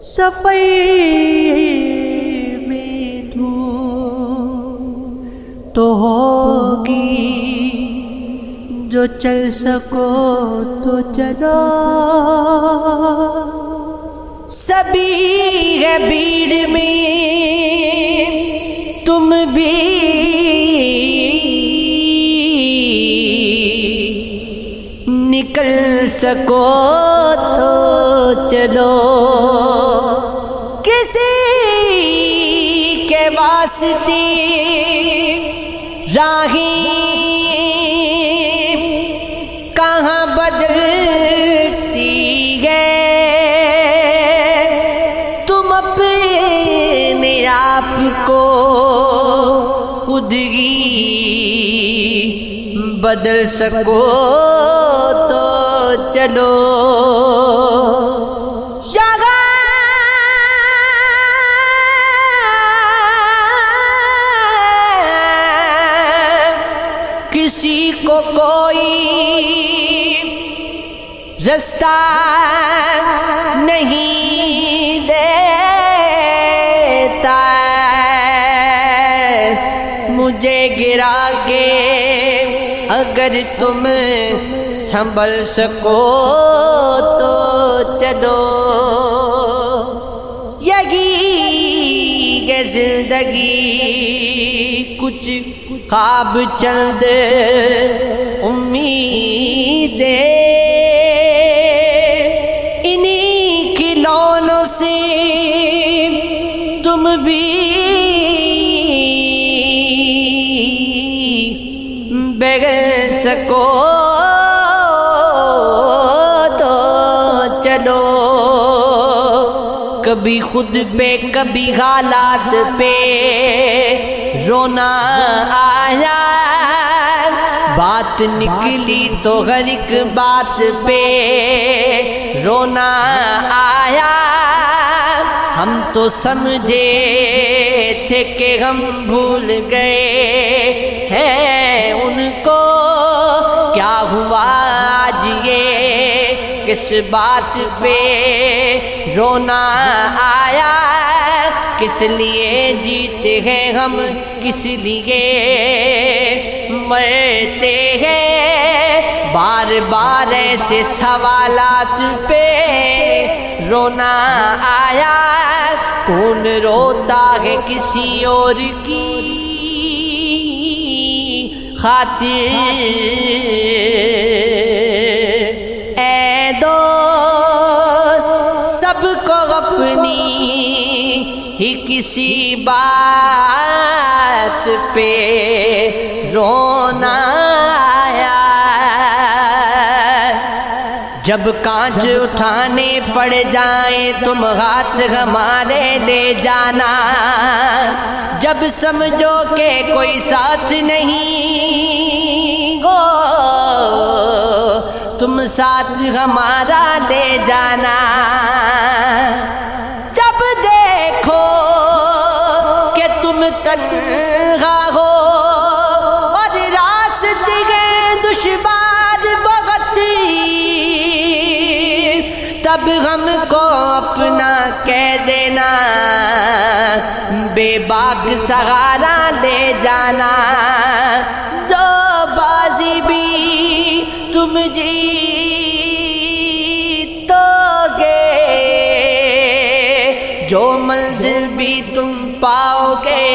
صفائی میں دھوم تو ہوگی، جو چل سکو تو چلو، سبھی ہے بھیڑ میں تم بھی نکل سکو تو چلو، کسی کے واسطے راہیں کہاں بدلتی ہے، تم اپنے آپ کو خود ہی بدل سکو تو چلو، کسی کو کوئی رستہ نہیں دیتا، مجھے گرا کے اگر تم سنبھل سکو تو چلو، یہی ہے زندگی، کچھ خواب چند امیدیں، انہی کھلونوں سے تم بھی بگڑ سکو تو چلو، کبھی خود پہ کبھی حالات پہ رونا آیا، بات نکلی تو ہر ایک بات پہ رونا آیا، ہم تو سمجھے تھے کہ ہم بھول گئے ہیں ان کو، کیا ہوا آج یہ کس بات پہ رونا آیا، کس لیے جیتے ہیں ہم کس لیے مرتے ہیں، بار بار ایسے سوالات پہ رونا آیا، کون روتا ہے کسی اور کی خاطر، اے دوست سب کو اپنی ہی کسی بات پہ رونا آیا، جب کانچ اٹھانے پڑ جائیں تم ہاتھ ہمارے لے جانا، جب سمجھو کہ کوئی ساتھ نہیں ہو تم ساتھ ہمارا لے جانا، جب دیکھو کہ تم تنہا ہو اور راستے گئے دشوار بہت، تب ہم کو اپنا کہہ دینا، بے باک سہارا لے جانا، جو بازی بھی تم جیتو گے، جو منزل بھی تم پاؤ گے،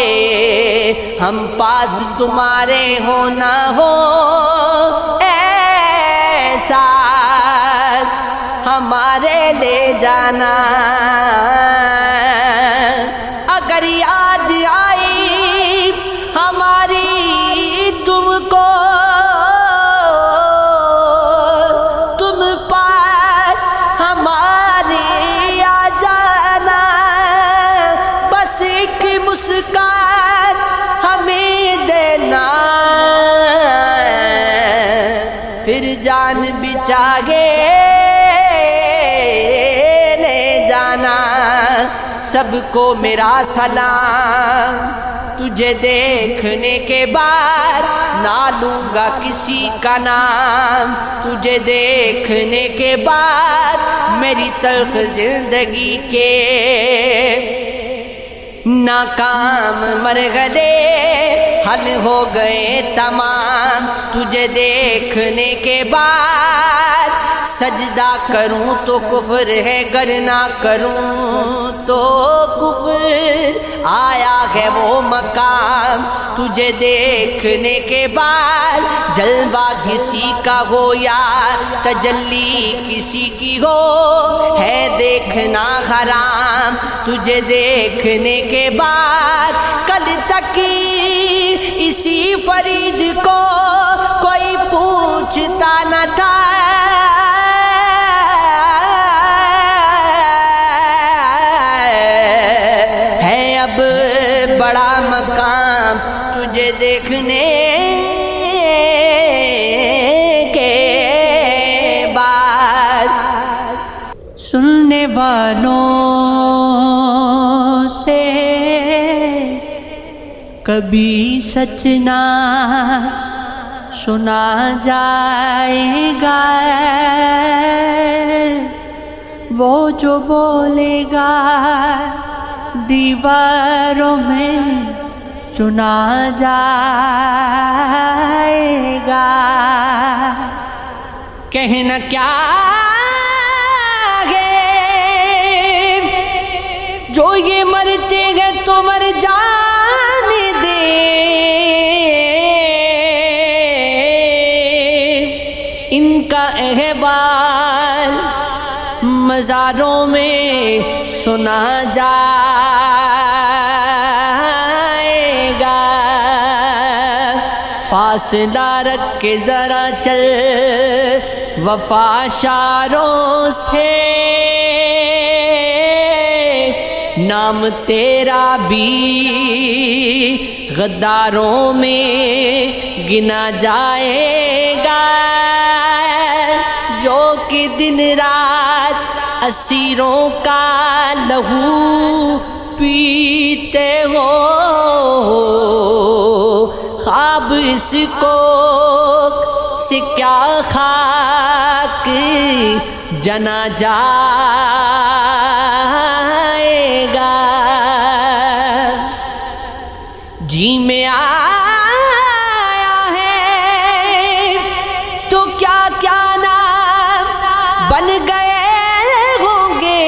ہم پاس تمہارے ہو نہ ہو، احساس ہمارے لے جانا، اگر یاد آئی ہماری تم کو، تم پاس ہمارے آ جانا، بس ایک مسکان ہمیں دینا، پھر جان بھی چاہے لے جانا، سب کو میرا سلام، تجھے دیکھنے کے بعد نہ لوں گا کسی کا نام، تجھے دیکھنے کے بعد میری تلخ زندگی کے ناکام مرحلے حل ہو گئے تمام، تجھے دیکھنے کے بعد سجدہ کروں تو کفر ہے، گر نہ کروں تو کفر، آیا ہے وہ مقام، تجھے دیکھنے کے بعد جلوہ کسی کا ہو یا تجلی کسی کی ہو ہے دیکھنا حرام، تجھے دیکھنے کے بعد کل تک اسی فرید کو کوئی پوچھتا نہ تھا، ہے اب بڑا مقام تجھے دیکھنے کے بعد۔ سننے والوں سے کبھی سچ نہ سنا جائے گا، وہ جو بولے گا دیواروں میں چنا جائے گا۔ کہنا کیا ہے جو یہ مرتے ہیں تو مر جانے دے، ان کا احوال مزاروں میں سنا جائے گا۔ فاصلہ رکھ کے ذرا چل وفا شاروں سے، نام تیرا بھی غداروں میں گنا جائے گا، جو کہ دن رات اسیروں کا لہو پیتے ہو، خواب اس کو سے کیا خاک جنا جائے گا۔ جی میں آیا ہے تو کیا کیا نہ بن گئے ہوں گے،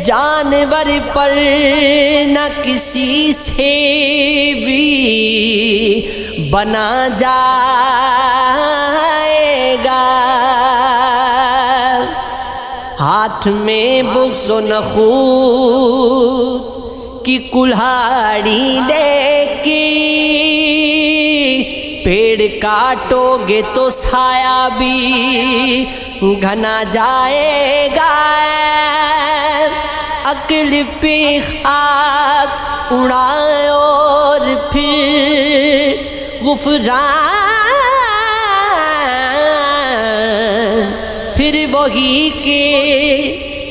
جانور پر نہ کسی سے بھی بنا جائے گا۔ ہاتھ میں بغض و نخوت کی کلہاڑی لے کے، پیڑ کاٹو گے تو سایہ بھی گھنا جائے گا، عقل پہ خاک اڑائے اور پھر غفران، پھر وہی کہ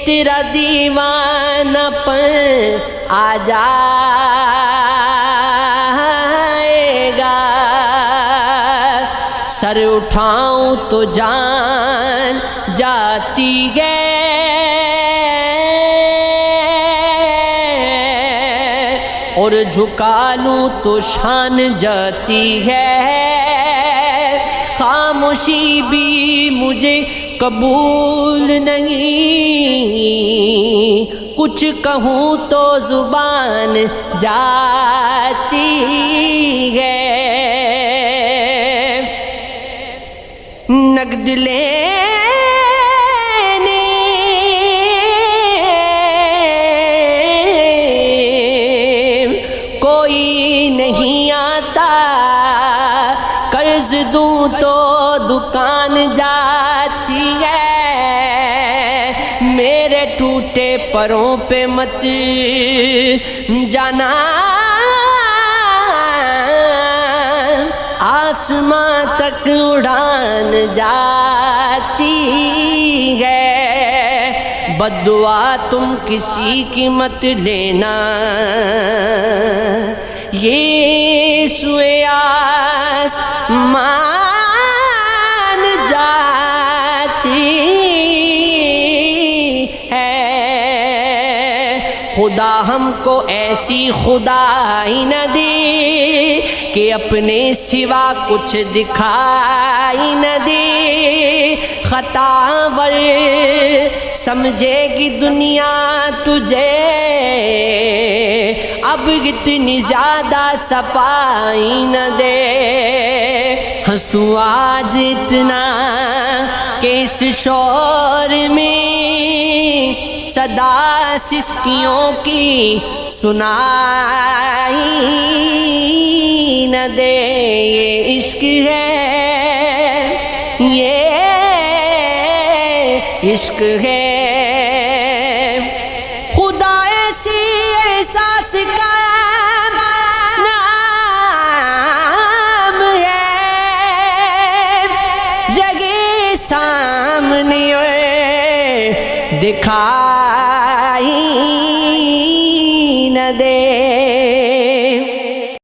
تیرا دیوانہ پن آ جائے گا۔ سر اٹھاؤں تو جان جاتی ہے، اور جھکا لوں تو شان جاتی ہے، خاموشی بھی مجھے قبول نہیں، کچھ کہوں تو زبان جاتی ہے۔ نقد لینے کوئی نہیں آتا، قرض دوں تو دکان جاتی ہے، میرے ٹوٹے پروں پہ مت جانا، آسماں تک اڑان جاتی ہے، بددعا تم کسی کی مت لینا، یہ سوئے آسمان جاتی ہے، خدا ہم کو ایسی خدائی نہ دے کہ اپنے سوا کچھ دکھائی نہ دے، خطاور سمجھے گی دنیا تجھے، اب اتنی زیادہ صفائی نہ دے، ہنسوں آج اتنا کہ اس شور میں صدا سسکیوں کی سنائی نہ دے، یہ عشق ہے، یہ عشق ہے، خدا ایسی احساس کا نام ہے، جگہ سامنے دکھائی نہ دے۔